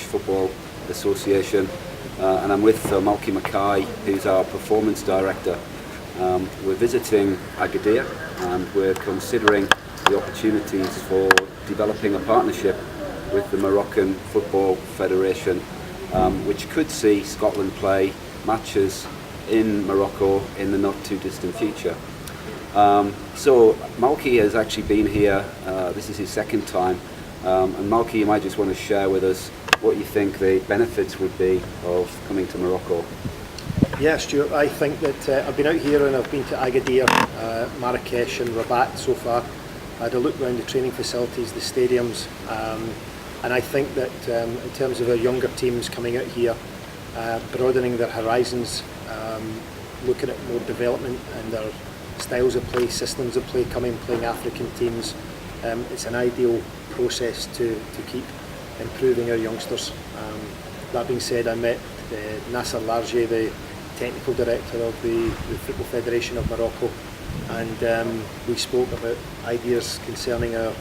Football Association, and I'm with Malky Mackay, who's our performance director. We're visiting Agadir and we're considering the opportunities for developing a partnership with the Moroccan Football Federation, which could see Scotland play matches in Morocco in the not too distant future. So Malky has actually been here, this is his second time, and Malky, you might just want to share with us what you think the benefits would be of coming to Morocco. Yeah, Stuart, I think that I've been out here and I've been to Agadir, Marrakesh and Rabat so far. I had a look around the training facilities, the stadiums, and I think that in terms of our younger teams coming out here, broadening their horizons, looking at more development and their styles of play, systems of play, playing African teams, it's an ideal process to keep improving our youngsters. That being said, I met Nasser Largé, the technical director of the Football Federation of Morocco, and we spoke about ideas concerning our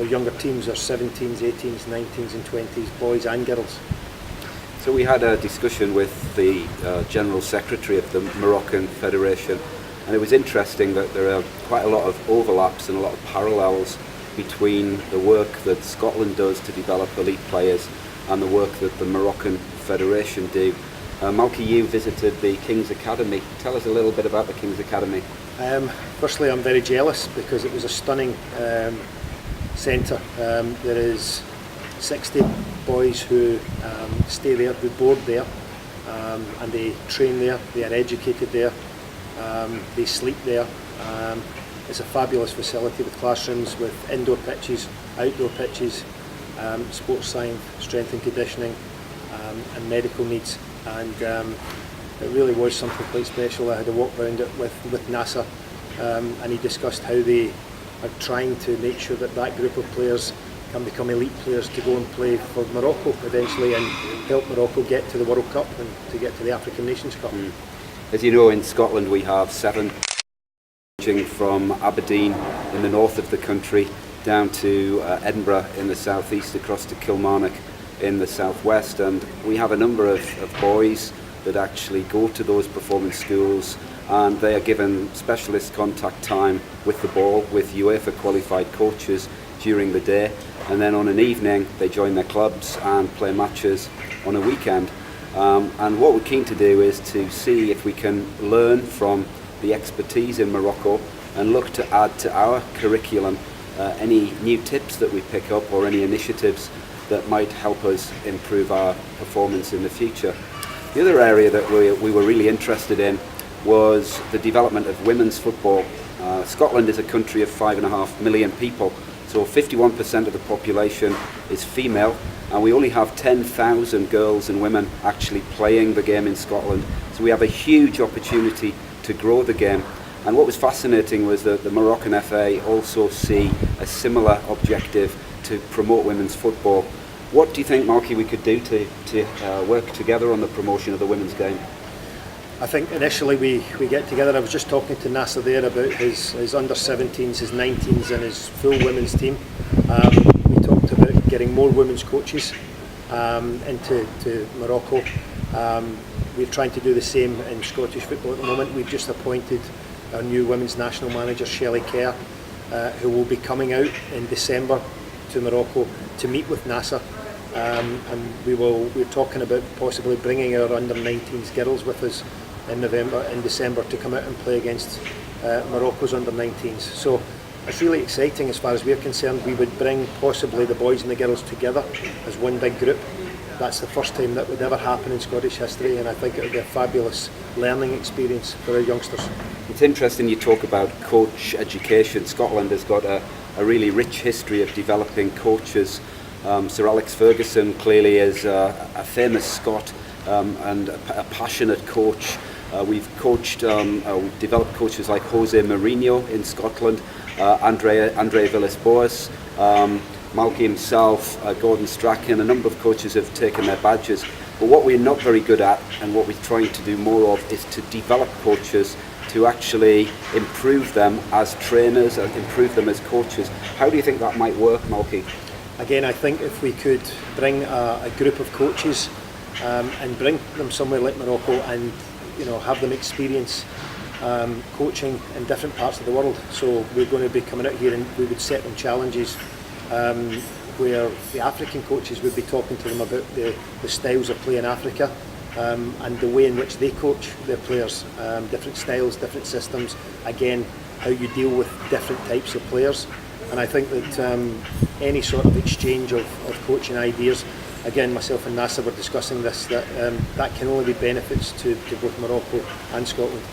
younger teams, our 17s, 18s, 19s and 20s, boys and girls. So we had a discussion with the General Secretary of the Moroccan Federation, and it was interesting that there are quite a lot of overlaps and a lot of parallels between the work that Scotland does to develop elite players and the work that the Moroccan Federation do. Malky, you visited the King's Academy. Tell us a little bit about the King's Academy. Firstly, I'm very jealous because it was a stunning centre. There is 60 boys who stay there, who board there, and they train there, they are educated there, they sleep there. It's a fabulous facility with classrooms, with indoor pitches, outdoor pitches, sports science, strength and conditioning, and medical needs. And it really was something quite special. I had a walk around it with Nasser, and he discussed how they are trying to make sure that that group of players can become elite players to go and play for Morocco eventually and help Morocco get to the World Cup and to get to the African Nations Cup. As you know, in Scotland we have 7, ranging from Aberdeen in the north of the country down to Edinburgh in the southeast, across to Kilmarnock in the southwest, and we have a number of boys that actually go to those performance schools, and they are given specialist contact time with the ball with UEFA qualified coaches during the day, and then on an evening they join their clubs and play matches on a weekend. And what we're keen to do is to see if we can learn from the expertise in Morocco and look to add to our curriculum any new tips that we pick up or any initiatives that might help us improve our performance in the future. The other area that we were really interested in was the development of women's football. Scotland is a country of 5.5 million people, so 51% of the population is female, and we only have 10,000 girls and women actually playing the game in Scotland. So we have a huge opportunity to grow the game. And what was fascinating was that the Moroccan FA also see a similar objective to promote women's football. What do you think, Malky, we could do to work together on the promotion of the women's game? I think initially we get together. I was just talking to Nasser there about his under 17s, his 19s and his full women's team. We talked about getting more women's coaches into Morocco. We're trying to do the same in Scottish football at the moment. We've just appointed our new women's national manager, Shelley Kerr, who will be coming out in December to Morocco to meet with Nasser. And we're talking about possibly bringing our under 19s girls with us in December to come out and play against Morocco's under 19s. So it's really exciting as far as we're concerned. We would bring possibly the boys and the girls together as one big group. That's the first time that would ever happen in Scottish history, and I think it would be a fabulous learning experience for our youngsters. It's interesting you talk about coach education. Scotland has got a really rich history of developing coaches. Sir Alex Ferguson clearly is a famous Scot and a passionate coach. We've developed coaches like Jose Mourinho in Scotland, Andre Villas-Boas, Malky himself, Gordon Strachan. A number of coaches have taken their badges. But what we're not very good at, and what we're trying to do more of, is to develop coaches to actually improve them as trainers and improve them as coaches. How do you think that might work, Malky? again, I think if we could bring a group of coaches and bring them somewhere like Morocco and have them experience coaching in different parts of the world. So we're going to be coming out here and we would set them challenges where the African coaches would be talking to them about the styles of play in Africa and the way in which they coach their players, different styles, different systems, again, how you deal with different types of players. And I think that any sort of exchange of coaching ideas, again, myself and Nasser were discussing this, that can only be benefits to both Morocco and Scotland.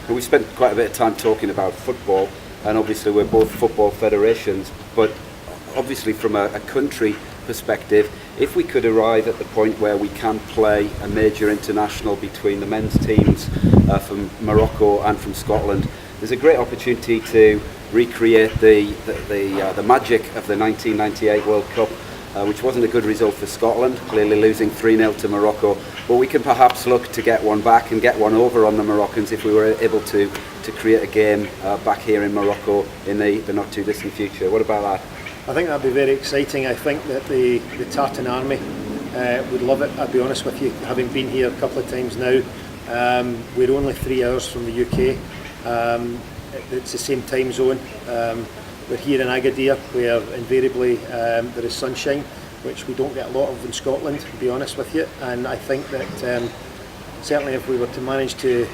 We spent quite a bit of time talking about football, and obviously we're both football federations, but obviously from a country perspective, if we could arrive at the point where we can play a major international between the men's teams from Morocco and from Scotland, there's a great opportunity to recreate the magic of the 1998 World Cup, which wasn't a good result for Scotland, clearly losing 3-0 to Morocco, but we can perhaps look to get one back and get one over on the Moroccans if we were able to create a game back here in Morocco in the not too distant future. What about that? I think that'd be very exciting. I think that the Tartan Army would love it, I'll be honest with you, having been here a couple of times now. We're only 3 hours from the UK. It's the same time zone. We're here in Agadir, where invariably there is sunshine, which we don't get a lot of in Scotland, to be honest with you. And I think that certainly if we were to manage to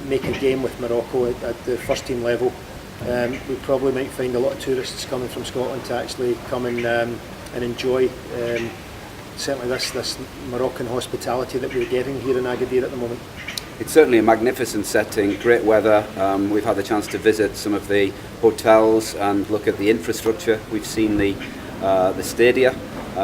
make a game with Morocco at the first team level, we probably might find a lot of tourists coming from Scotland to actually come and enjoy certainly this Moroccan hospitality that we're getting here in Agadir at the moment. It's certainly a magnificent setting, great weather. We've had the chance to visit some of the hotels and look at the infrastructure. We've seen the stadia.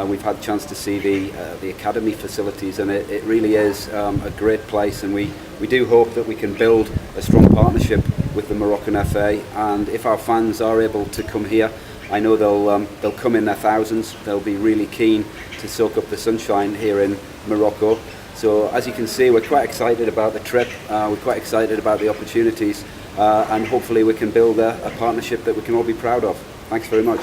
We've had a chance to see the academy facilities, and it really is a great place. And we do hope that we can build a strong partnership with the Moroccan FA. And if our fans are able to come here, I know they'll come in their thousands. They'll be really keen to soak up the sunshine here in Morocco. So as you can see, we're quite excited about the trip, we're quite excited about the opportunities, and hopefully we can build a partnership that we can all be proud of. Thanks very much.